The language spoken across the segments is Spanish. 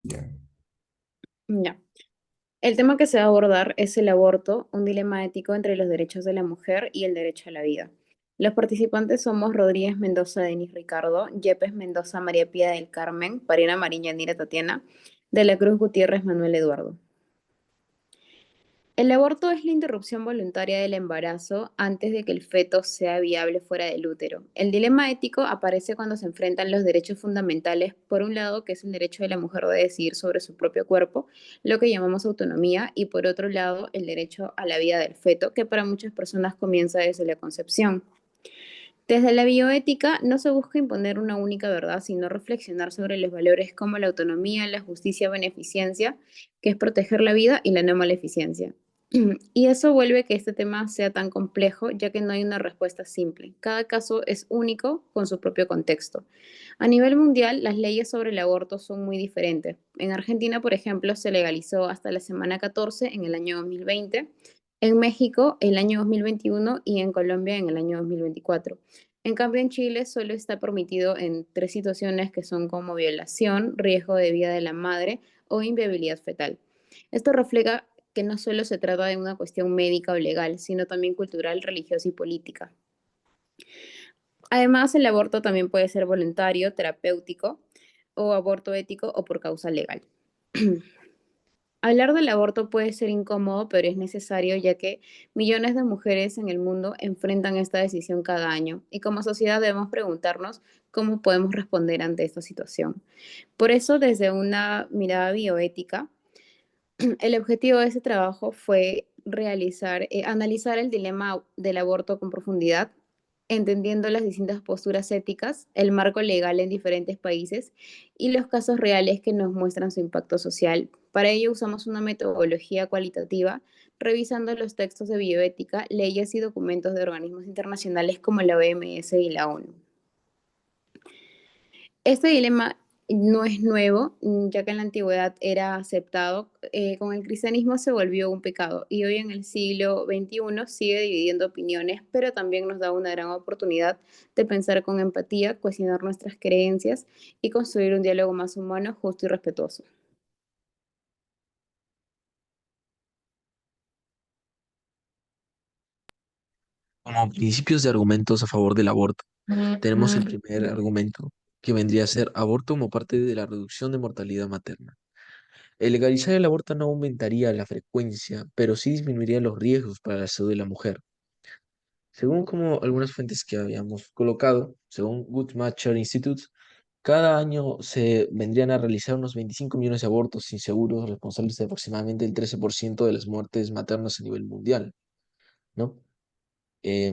Ya. Ya. El tema que se va a abordar es el aborto, un dilema ético entre los derechos de la mujer y el derecho a la vida. Los participantes somos Rodríguez Mendoza, Denis Ricardo, Yepes Mendoza, María Pía del Carmen, Parina Mariña, Nira Tatiana, De la Cruz Gutiérrez, Manuel Eduardo. El aborto es la interrupción voluntaria del embarazo antes de que el feto sea viable fuera del útero. El dilema ético aparece cuando se enfrentan los derechos fundamentales, por un lado, que es el derecho de la mujer de decidir sobre su propio cuerpo, lo que llamamos autonomía, y por otro lado, el derecho a la vida del feto, que para muchas personas comienza desde la concepción. Desde la bioética no se busca imponer una única verdad, sino reflexionar sobre los valores como la autonomía, la justicia, beneficencia, que es proteger la vida, y la no maleficencia. Y eso vuelve que este tema sea tan complejo, ya que no hay una respuesta simple. Cada caso es único con su propio contexto. A nivel mundial, las leyes sobre el aborto son muy diferentes. En Argentina, por ejemplo, se legalizó hasta la semana 14 en el año 2020, en México el año 2021 y en Colombia en el año 2024. En cambio, en Chile solo está permitido en tres situaciones que son como violación, riesgo de vida de la madre o inviabilidad fetal. Esto refleja que no solo se trata de una cuestión médica o legal, sino también cultural, religiosa y política. Además, el aborto también puede ser voluntario, terapéutico o aborto ético o por causa legal. Hablar del aborto puede ser incómodo, pero es necesario ya que millones de mujeres en el mundo enfrentan esta decisión cada año y como sociedad debemos preguntarnos cómo podemos responder ante esta situación. Por eso, desde una mirada bioética, el objetivo de ese trabajo fue analizar el dilema del aborto con profundidad, entendiendo las distintas posturas éticas, el marco legal en diferentes países y los casos reales que nos muestran su impacto social. Para ello usamos una metodología cualitativa, revisando los textos de bioética, leyes y documentos de organismos internacionales como la OMS y la ONU. Este dilema no es nuevo, ya que en la antigüedad era aceptado, con el cristianismo se volvió un pecado y hoy en el siglo XXI sigue dividiendo opiniones, pero también nos da una gran oportunidad de pensar con empatía, cuestionar nuestras creencias y construir un diálogo más humano, justo y respetuoso. Como principios de argumentos a favor del aborto, tenemos el primer argumento, que vendría a ser aborto como parte de la reducción de mortalidad materna. El legalizar el aborto no aumentaría la frecuencia, pero sí disminuiría los riesgos para la salud de la mujer. Según como algunas fuentes que habíamos colocado, según Guttmacher Institute, cada año se vendrían a realizar unos 25 millones de abortos inseguros, responsables de aproximadamente el 13% de las muertes maternas a nivel mundial, ¿no?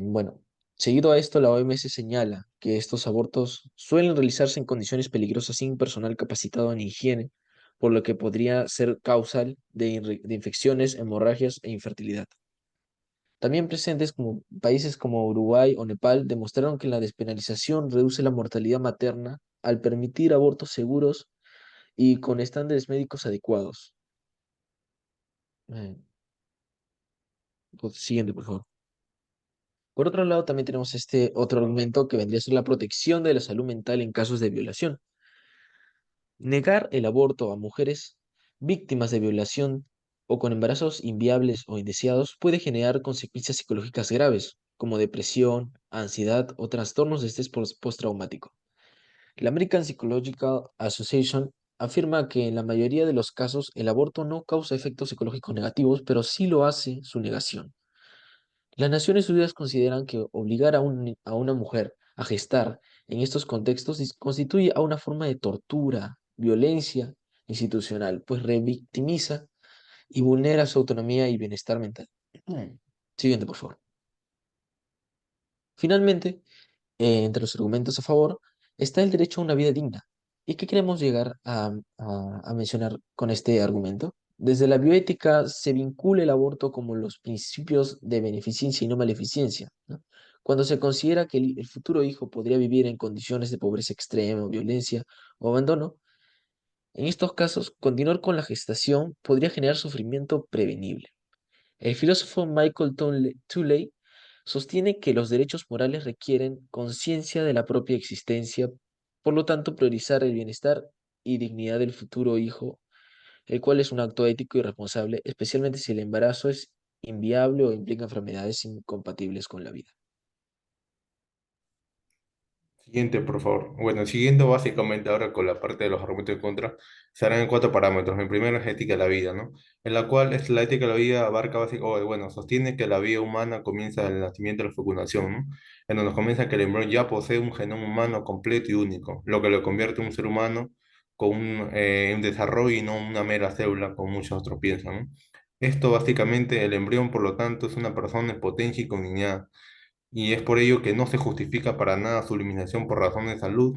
Bueno, seguido a esto, la OMS señala que estos abortos suelen realizarse en condiciones peligrosas sin personal capacitado en higiene, por lo que podría ser causal de infecciones, hemorragias e infertilidad. También presentes como países como Uruguay o Nepal demostraron que la despenalización reduce la mortalidad materna al permitir abortos seguros y con estándares médicos adecuados. Eh, Siguiente, por favor. Por otro lado, también tenemos este otro argumento que vendría a ser la protección de la salud mental en casos de violación. Negar el aborto a mujeres víctimas de violación o con embarazos inviables o indeseados puede generar consecuencias psicológicas graves, como depresión, ansiedad o trastornos de estrés postraumático. La American Psychological Association afirma que en la mayoría de los casos el aborto no causa efectos psicológicos negativos, pero sí lo hace su negación. Las Naciones Unidas consideran que obligar a una mujer a gestar en estos contextos constituye a una forma de tortura, violencia institucional, pues revictimiza y vulnera su autonomía y bienestar mental. Siguiente, por favor. Finalmente, entre los argumentos a favor está el derecho a una vida digna. ¿Y qué queremos llegar a mencionar con este argumento? Desde la bioética se vincula el aborto como los principios de beneficencia y no maleficencia, ¿no? Cuando se considera que el futuro hijo podría vivir en condiciones de pobreza extrema, violencia o abandono, en estos casos, continuar con la gestación podría generar sufrimiento prevenible. El filósofo Michael Tooley sostiene que los derechos morales requieren conciencia de la propia existencia, por lo tanto, priorizar el bienestar y dignidad del futuro hijo, el cual es un acto ético y responsable, especialmente si el embarazo es inviable o implica enfermedades incompatibles con la vida. Siguiente, por favor. Bueno, siguiendo básicamente ahora con la parte de los argumentos en contra, se harán en cuatro parámetros. El primero es ética de la vida, ¿no? En la cual es la ética de la vida abarca básicamente, bueno, sostiene que la vida humana comienza desde el nacimiento de la fecundación, ¿no? En donde comienza que el embrión ya posee un genoma humano completo y único, lo que lo convierte en un ser humano con un desarrollo y no una mera célula, como muchos otros piensan, ¿no? Esto básicamente, el embrión, por lo tanto, es una persona en potencia y con dignidad y es por ello que no se justifica para nada su eliminación por razones de salud,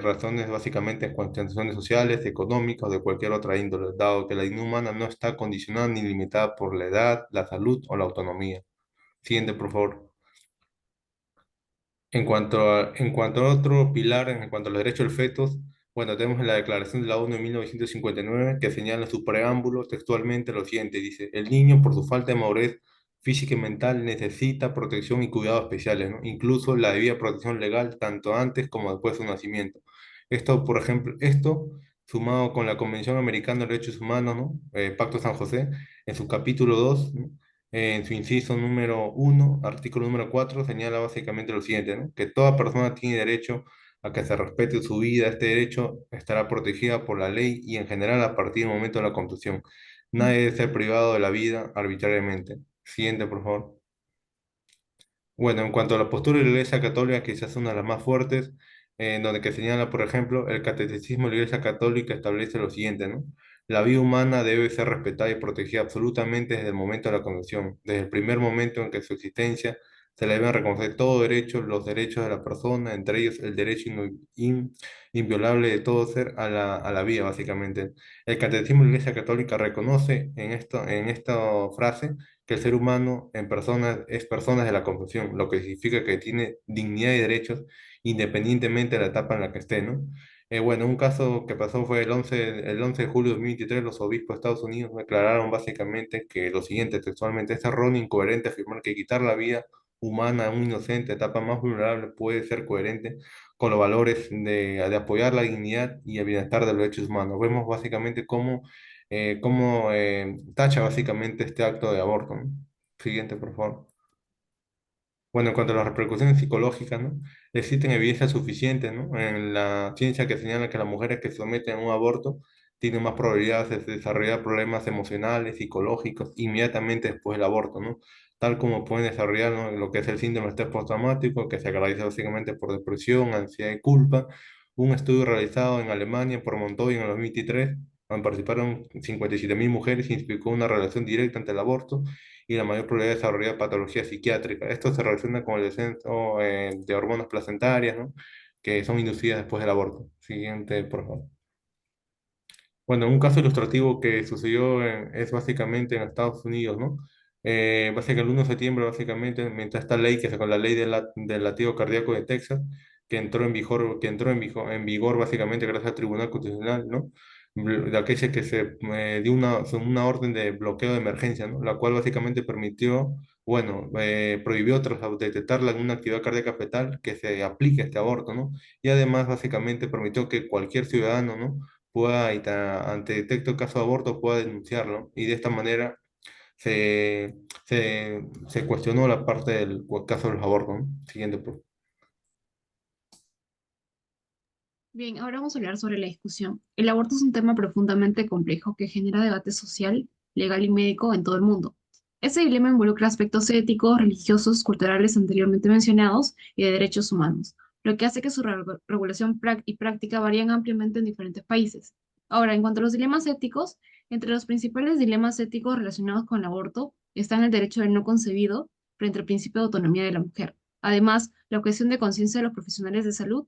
razones básicamente en cuestiones sociales, económicas o de cualquier otra índole, dado que la dignidad humana no está condicionada ni limitada por la edad, la salud o la autonomía. Siguiente, por favor. En cuanto a otro pilar, en cuanto a los derechos del feto, bueno, tenemos la Declaración de la ONU de 1959 que señala en su preámbulo textualmente lo siguiente, dice, el niño por su falta de madurez física y mental necesita protección y cuidados especiales, ¿no? Incluso la debida protección legal tanto antes como después de su nacimiento. Esto, por ejemplo, sumado con la Convención Americana de Derechos Humanos, ¿no? Pacto San José, en su capítulo 2, ¿no? En su inciso número 1, artículo número 4 señala básicamente lo siguiente, ¿no? Que toda persona tiene derecho a que se respete su vida. Este derecho estará protegida por la ley y en general a partir del momento de la concepción. Nadie debe ser privado de la vida arbitrariamente. Siguiente, por favor. Bueno, en cuanto a la postura de la Iglesia Católica, quizás es una de las más fuertes, en donde que señala, por ejemplo, el catecismo de la Iglesia Católica establece lo siguiente, ¿no? La vida humana debe ser respetada y protegida absolutamente desde el momento de la concepción, desde el primer momento en que su existencia se le deben reconocer todos derechos, los derechos de la persona, entre ellos el derecho inviolable de todo ser a la vida, básicamente. El catecismo de la Iglesia Católica reconoce en esta frase que el ser humano en persona es persona de la concepción, lo que significa que tiene dignidad y derechos independientemente de la etapa en la que esté, ¿no? Bueno, un caso que pasó fue el 11 de julio de 2023, los obispos de Estados Unidos declararon básicamente que lo siguiente, textualmente, es erróneo e incoherente afirmar que quitar la vida humana a un inocente, etapa más vulnerable, puede ser coherente con los valores de apoyar la dignidad y el bienestar de los derechos humanos. Vemos básicamente cómo tacha básicamente este acto de aborto, ¿no? Siguiente, por favor. Bueno, en cuanto a las repercusiones psicológicas, ¿no? Existen evidencias suficientes, ¿no? En la ciencia que señala que las mujeres que se someten a un aborto tienen más probabilidades de desarrollar problemas emocionales, psicológicos, inmediatamente después del aborto, ¿no? Tal como pueden desarrollar, ¿no? Lo que es el síndrome de estrés postraumático, que se caracteriza básicamente por depresión, ansiedad y culpa. Un estudio realizado en Alemania por Montoya en el 2023, donde participaron 57.000 mujeres, implicó una relación directa entre el aborto y la mayor probabilidad de desarrollar patología psiquiátrica. Esto se relaciona con el descenso de hormonas placentarias, ¿no? Que son inducidas después del aborto. Siguiente, por favor. Bueno, un caso ilustrativo que sucedió es básicamente en Estados Unidos, ¿no? Básicamente el 1 de septiembre, básicamente, mientras esta ley, que es con la ley del latido cardíaco de Texas, que entró en vigor básicamente gracias al Tribunal Constitucional, ¿no? De aquella que se dio una orden de bloqueo de emergencia, ¿no? La cual básicamente permitió, bueno, prohibió tras detectarla en una actividad cardíaca fetal que se aplique este aborto, ¿no? Y además básicamente permitió que cualquier ciudadano, ¿no? pueda, ante detecto caso de aborto, pueda denunciarlo. Y de esta manera se cuestionó la parte del caso de los abortos, ¿no? Siguiente, Bien, ahora vamos a hablar sobre la discusión. El aborto es un tema profundamente complejo que genera debate social, legal y médico en todo el mundo. Ese dilema involucra aspectos éticos, religiosos, culturales anteriormente mencionados y de derechos humanos, lo que hace que su regulación y práctica varíen ampliamente en diferentes países. Ahora, en cuanto a los dilemas éticos, entre los principales dilemas éticos relacionados con el aborto están el derecho del no concebido frente al principio de autonomía de la mujer. Además, la objeción de conciencia de los profesionales de salud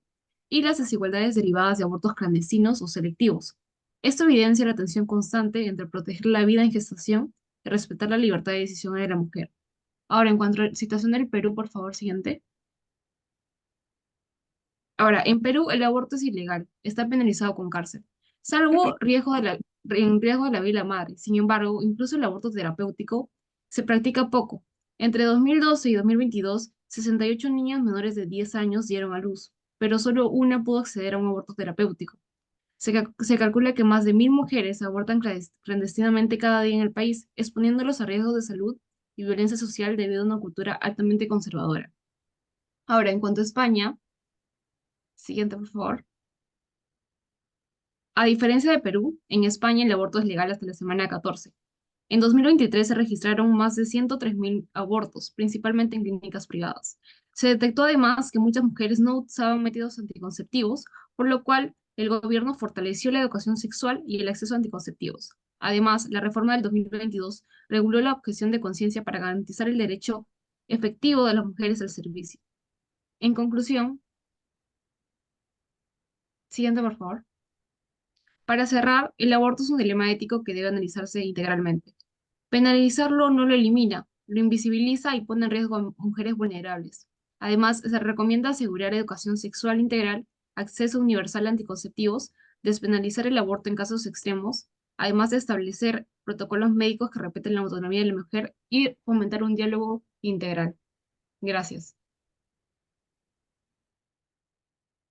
y las desigualdades derivadas de abortos clandestinos o selectivos. Esto evidencia la tensión constante entre proteger la vida en gestación y respetar la libertad de decisión de la mujer. Ahora, en cuanto a la situación del Perú, por favor, siguiente. Ahora, en Perú el aborto es ilegal, está penalizado con cárcel, salvo en riesgo de la vida de la madre. Sin embargo, incluso el aborto terapéutico se practica poco. Entre 2012 y 2022, 68 niñas menores de 10 años dieron a luz, pero solo una pudo acceder a un aborto terapéutico. Se calcula que más de 1.000 mujeres abortan clandestinamente cada día en el país, exponiéndolos a riesgos de salud y violencia social debido a una cultura altamente conservadora. Ahora, en cuanto a España, siguiente por favor. A diferencia de Perú, en España el aborto es legal hasta la semana 14. En 2023 se registraron más de 103.000 abortos, principalmente en clínicas privadas. Se detectó además que muchas mujeres no usaban métodos anticonceptivos, por lo cual el gobierno fortaleció la educación sexual y el acceso a anticonceptivos. Además, la reforma del 2022 reguló la objeción de conciencia para garantizar el derecho efectivo de las mujeres al servicio. En conclusión, siguiente por favor. Para cerrar, el aborto es un dilema ético que debe analizarse integralmente. Penalizarlo no lo elimina, lo invisibiliza y pone en riesgo a mujeres vulnerables. Además, se recomienda asegurar educación sexual integral, acceso universal a anticonceptivos, despenalizar el aborto en casos extremos, además de establecer protocolos médicos que respeten la autonomía de la mujer y fomentar un diálogo integral. Gracias.